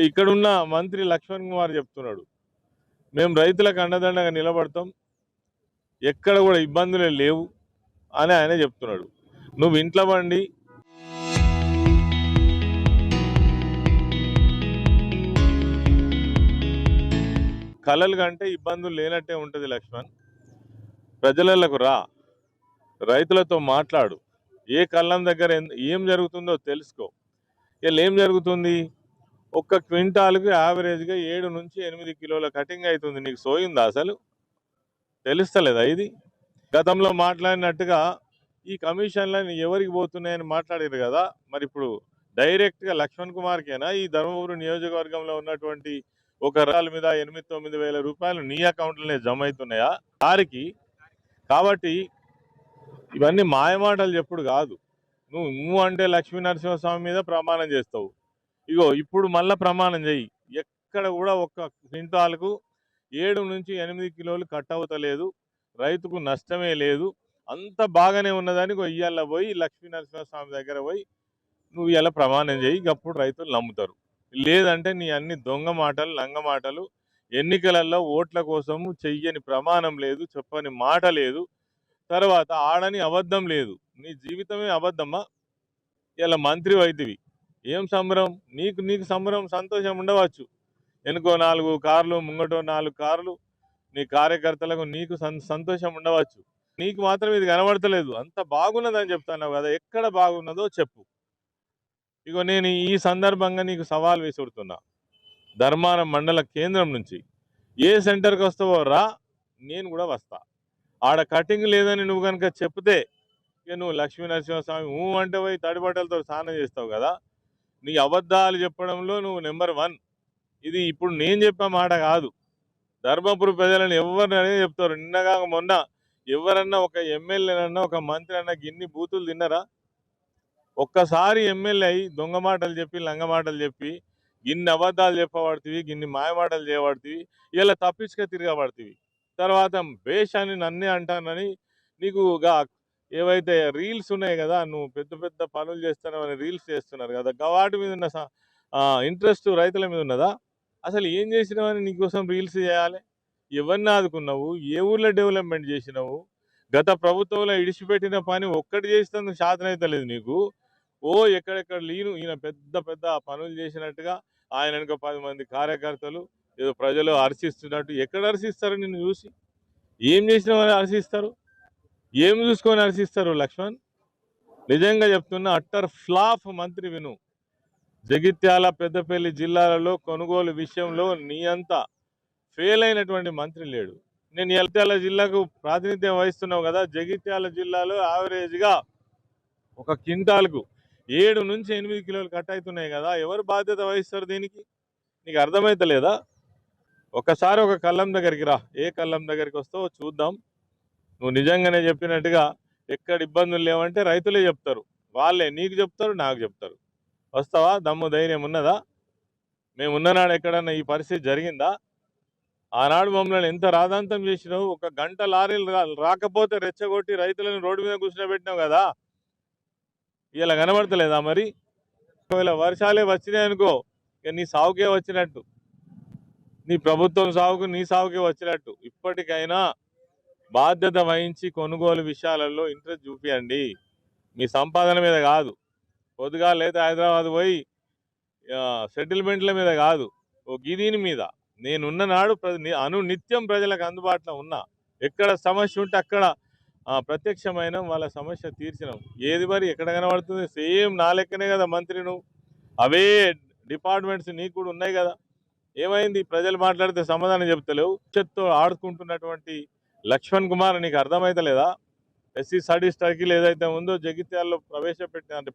ఇక్కడున్న మంత్రి లక్ష్మణ్ కుమార్ చెప్తున్నాడు, మేము రైతులకు అండదండగా నిలబడతాం, ఎక్కడ కూడా ఇబ్బందులే లేవు అని ఆయన చెప్తున్నాడు. నువ్వు ఇంట్లో బండి కలలు కంటే ఇబ్బందులు లేనట్టే ఉంటుంది లక్ష్మణ్. ప్రజలకు రా, రైతులతో మాట్లాడు, ఏ కళ్ళం దగ్గర ఏం జరుగుతుందో తెలుసుకో. ఇలా ఏం జరుగుతుంది, ఒక్క క్వింటాల్కి యావరేజ్గా 7 నుంచి 8 కిలోల కటింగ్ అవుతుంది. నీకు సోయిందా అసలు? తెలుస్తలేదా ఇది? గతంలో మాట్లాడినట్టుగా ఈ కమిషన్లని ఎవరికి పోతున్నాయని మాట్లాడారు కదా, మరి ఇప్పుడు డైరెక్ట్గా లక్ష్మణ్ కుమార్కేనా ఈ ధర్మపురి నియోజకవర్గంలో ఉన్నటువంటి ఒక రకాల మీద 8-9 వేల రూపాయలు నీ అకౌంట్లోనే జమ అవుతున్నాయా వారికి? కాబట్టి ఇవన్నీ మాయమాటలు చెప్పుడు కాదు. నువ్వు అంటే లక్ష్మీ నరసింహస్వామి మీద ప్రమాణం చేస్తావు. ఇగో ఇప్పుడు మళ్ళా ప్రమాణం చెయ్యి, ఎక్కడ కూడా ఒక్క క్వింటాల్కు 7 నుంచి 8 కిలోలు కట్ అవుతలేదు, రైతుకు నష్టమే లేదు, అంత బాగానే ఉన్నదని ఇయ్యాల పోయి లక్ష్మీ నరసింహస్వామి దగ్గర పోయి నువ్వు ఇలా ప్రమాణం చేయి, అప్పుడు రైతులు నమ్ముతారు. లేదంటే నీ అన్ని దొంగ మాటలు, లంగ మాటలు, ఎన్నికలలో ఓట్ల కోసము చెయ్యని ప్రమాణం లేదు, చెప్పని మాట లేదు, తర్వాత ఆడని అబద్ధం లేదు, నీ జీవితమే అబద్ధమా? ఇలా మంత్రి వైద్యవి ఏం సంబరం నీకు సంబరం, సంతోషం ఉండవచ్చు. వెనుకో 4 కార్లు, ముంగటో 4 కార్లు, నీ కార్యకర్తలకు నీకు సంతోషం ఉండవచ్చు. నీకు మాత్రం ఇది కనబడతలేదు. అంత బాగున్నదని చెప్తాను కదా, ఎక్కడ బాగున్నదో చెప్పు. ఇగో నేను ఈ సందర్భంగా నీకు సవాల్ విసురుతున్నా, ధర్మారం మండల కేంద్రం నుంచి ఏ సెంటర్కి వస్తావో రా, నేను కూడా వస్తా. ఆడ కటింగ్ లేదని నువ్వు కనుక చెప్తే ఇక నువ్వు లక్ష్మీ నరసింహస్వామి అంటే పోయి తడిబట్టలతో స్నానం చేస్తావు కదా. నీ అబద్ధాలు చెప్పడంలో నువ్వు నెంబర్ 1. ఇది ఇప్పుడు నేను చెప్పే మాట కాదు, ధర్మపురి ప్రజలను ఎవరిననే చెప్తారు. నిన్నగా మొన్న ఎవరన్నా ఒక ఎమ్మెల్యేనన్నా ఒక మంత్రి అన్నా గిన్ని బూతులు తిన్నారా? ఒక్కసారి ఎమ్మెల్యే అయి దొంగ మాటలు చెప్పి, లంగ మాటలు చెప్పి, గిన్ని అబద్ధాలు చెప్పబడుతుంది, గిన్ని మాయమాటలు చేయబడుతుంది, ఇలా తప్పించుక తిరగబడుతుంది. తర్వాత బేషాన్ని నన్నే అంటానని నీకు ఏవైతే రీల్స్ ఉన్నాయి కదా, నువ్వు పెద్ద పెద్ద పనులు చేస్తున్నావు అని రీల్స్ చేస్తున్నారు కదా, వాటి మీద ఉన్న ఇంట్రెస్ట్ రైతుల మీద ఉన్నదా? అసలు ఏం చేసినావని నీకోసం రీల్స్ చేయాలి? ఎవరిని ఆదుకున్నావు? ఏ ఊర్లో డెవలప్మెంట్ చేసినావు? గత ప్రభుత్వంలో ఇడిచిపెట్టిన పని ఒక్కటి చేసినందుకు శాతనైతలేదు నీకు. ఎక్కడెక్కడ ఈయన పెద్ద పెద్ద పనులు చేసినట్టుగా ఆయన వెనుక 10 మంది కార్యకర్తలు ఏదో ప్రజలు హర్షిస్తున్నట్టు. ఎక్కడ హర్షిస్తారు నిన్ను చూసి? ఏం చేసినావని హర్షిస్తారు? ఏం చూసుకొని హర్షిస్తారు లక్ష్మణ్? నిజంగా చెప్తున్నా, అట్టర్ ఫ్లాప్ మంత్రి విను. జగిత్యాల, పెద్దపల్లి జిల్లాలలో కొనుగోలు విషయంలో నీ అంతా ఫెయిల్ అయినటువంటి మంత్రి లేడు. నేను జగిత్యాల జిల్లాకు ప్రాతినిధ్యం వహిస్తున్నావు కదా, జగిత్యాల జిల్లాలో యావరేజ్గా ఒక క్వింటాల్కు 7 నుంచి 8 కిలోలు కట్ అవుతున్నాయి కదా, ఎవరు బాధ్యత వహిస్తారు దీనికి? నీకు అర్థమైతలేదా? ఒకసారి ఒక కళ్ళం దగ్గరికి రా, ఏ కళ్ళం దగ్గరికి వస్తావో చూద్దాం. నువ్వు నిజంగానే చెప్పినట్టుగా ఎక్కడ ఇబ్బందులు లేవంటే రైతులే చెప్తారు, వాళ్ళే నీకు చెప్తారు, నాకు చెప్తారు. వస్తావా? దమ్ము ధైర్యం ఉన్నదా? మేము ఉన్ననాడు ఎక్కడన్నా ఈ పరిస్థితి జరిగిందా? ఆనాడు మమ్మల్ని ఎంత రాదాంతం చేసినావు. ఒక గంట లారీలు రాకపోతే రెచ్చగొట్టి రైతులను రోడ్డు మీద కూర్చోబెట్టినావు కదా, ఇలా కనబడతలేదా? మరి ఒకవేళ వర్షాలే వచ్చినాయనుకో, ఇక నీ సాగుకే వచ్చినట్టు, నీ ప్రభుత్వం సాగుకు నీ సాగుకే వచ్చినట్టు. ఇప్పటికైనా బాధ్యత వహించి కొనుగోలు విషయాలలో ఇంట్రెస్ట్ చూపియండి. మీ సంపాదన మీద కాదు, పొద్దుగా లేదా హైదరాబాద్ పోయి సెటిల్మెంట్ల మీద కాదు, గిదీని మీద. నేనున్న నాడు నిత్యం ప్రజలకు అందుబాటులో ఉన్నా. ఎక్కడ సమస్య ఉంటే అక్కడ ప్రత్యక్షమైన వాళ్ళ సమస్య తీర్చినాం. ఏది మరి ఎక్కడ కనబడుతుంది? సేమ్ నా లెక్కనే కదా మంత్రి నువ్వు. అవే డిపార్ట్మెంట్స్ నీకు కూడా ఉన్నాయి కదా. ఏమైంది? ప్రజలు మాట్లాడితే సమాధానం చెప్తలేవు. భవిష్యత్తుతో ఆడుకుంటున్నటువంటి లక్ష్మణ్ కుమార్ నీకు అర్థమైతలేదా? ఎస్సీ స్టడీ సర్కిల్ ఏదైతే ఉందో జగిత్యాలలో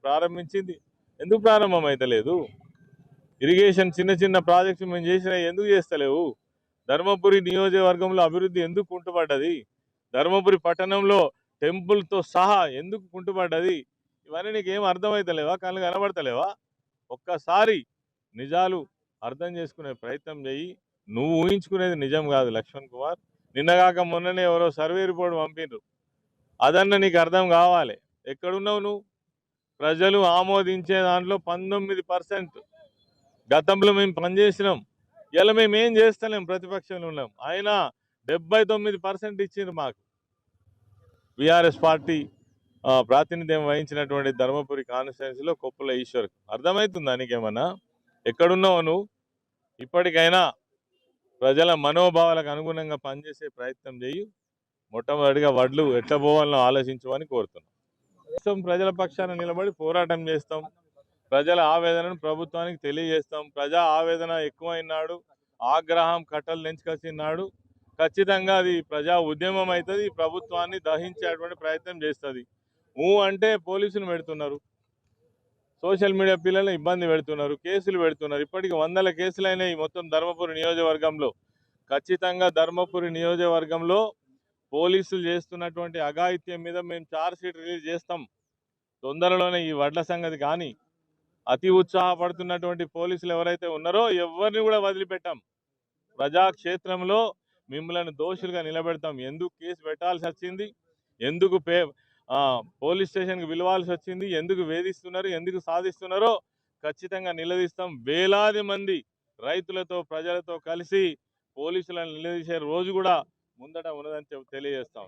ప్రారంభించింది, ఎందుకు ప్రారంభం అయితలేదు? ఇరిగేషన్ చిన్న చిన్న ప్రాజెక్ట్స్ మేము చేసినా ఎందుకు చేస్తలేవు? ధర్మపురి నియోజకవర్గంలో అభివృద్ధి ఎందుకు కుంటుపడ్డది? ధర్మపురి పట్టణంలో టెంపుల్తో సహా ఎందుకు కుంటుపడ్డది? ఇవన్నీ నీకేం అర్థమైతలేవా? కళ్ళు కనబడతలేవా? ఒక్కసారి నిజాలు అర్థం చేసుకునే ప్రయత్నం చెయ్యి. నువ్వు ఊహించుకునేది నిజం కాదు లక్ష్మణ్ కుమార్. నిన్నగాక మొన్ననే ఎవరో సర్వే రిపోర్ట్ పంపిండ్రు, అదన్న నీకు అర్థం కావాలి. ఎక్కడున్నావు నువ్వు? ప్రజలు ఆమోదించే దాంట్లో 19% గతంలో మేము పనిచేసినాం, ఇలా మేము ఏం చేస్తలేం, ప్రతిపక్షంలో ఉన్నాం. ఆయన 79% ఇచ్చిండ్రు మాకు. బీఆర్ఎస్ పార్టీ ప్రాతినిధ్యం వహించినటువంటి ధర్మపురి కాన్స్టిట్యున్సీలో కొప్పుల ఈశ్వర్. అర్థమవుతుందా నీకేమన్నా? ఎక్కడున్నావు నువ్వు? ఇప్పటికైనా ప్రజల మనోభావాలకు అనుగుణంగా పనిచేసే ప్రయత్నం చేయి. మొట్టమొదటిగా వడ్లు ఎట్లా పోవాలో ఆలోచించమని కోరుతున్నాం. ప్రజల పక్షాన నిలబడి పోరాటం చేస్తాం. ప్రజల ఆవేదనను ప్రభుత్వానికి తెలియజేస్తాం. ప్రజా ఆవేదన ఎక్కువైనాడు, ఆగ్రహం కట్టలు తెంచుకొచ్చినాడు, ఖచ్చితంగా అది ప్రజా ఉద్యమం అవుతుంది. ప్రభుత్వాన్ని దహించేటువంటి ప్రయత్నం చేస్తుంది. అంటే పోలీసులు పెడుతున్నారు, సోషల్ మీడియా పిల్లల్ని ఇబ్బంది పెడుతున్నారు, కేసులు పెడుతున్నారు. ఇప్పటికి 100 కేసులైనాయి మొత్తం ధర్మపురి నియోజకవర్గంలో. ఖచ్చితంగా ధర్మపురి నియోజకవర్గంలో పోలీసులు చేస్తున్నటువంటి అఘాయిత్యం మీద మేము ఛార్జ్ షీట్ రిలీజ్ చేస్తాం తొందరలోనే. ఈ వడ్ల సంగతి కానీ అతి ఉత్సాహపడుతున్నటువంటి పోలీసులు ఎవరైతే ఉన్నారో ఎవరిని కూడా వదిలిపెట్టాం. ప్రజాక్షేత్రంలో మిమ్మల్ని దోషులుగా నిలబెడతాం. ఎందుకు కేసు పెట్టాల్సి వచ్చింది, ఎందుకు పోలీస్ స్టేషన్కి పిలవాల్సి వచ్చింది, ఎందుకు వేధిస్తున్నారు, ఎందుకు సాధిస్తున్నారో ఖచ్చితంగా నిలదీస్తాం. వేలాది మంది రైతులతో ప్రజలతో కలిసి పోలీసులను నిలదీసే రోజు కూడా ముందట ఉన్నదని తెలియజేస్తాం.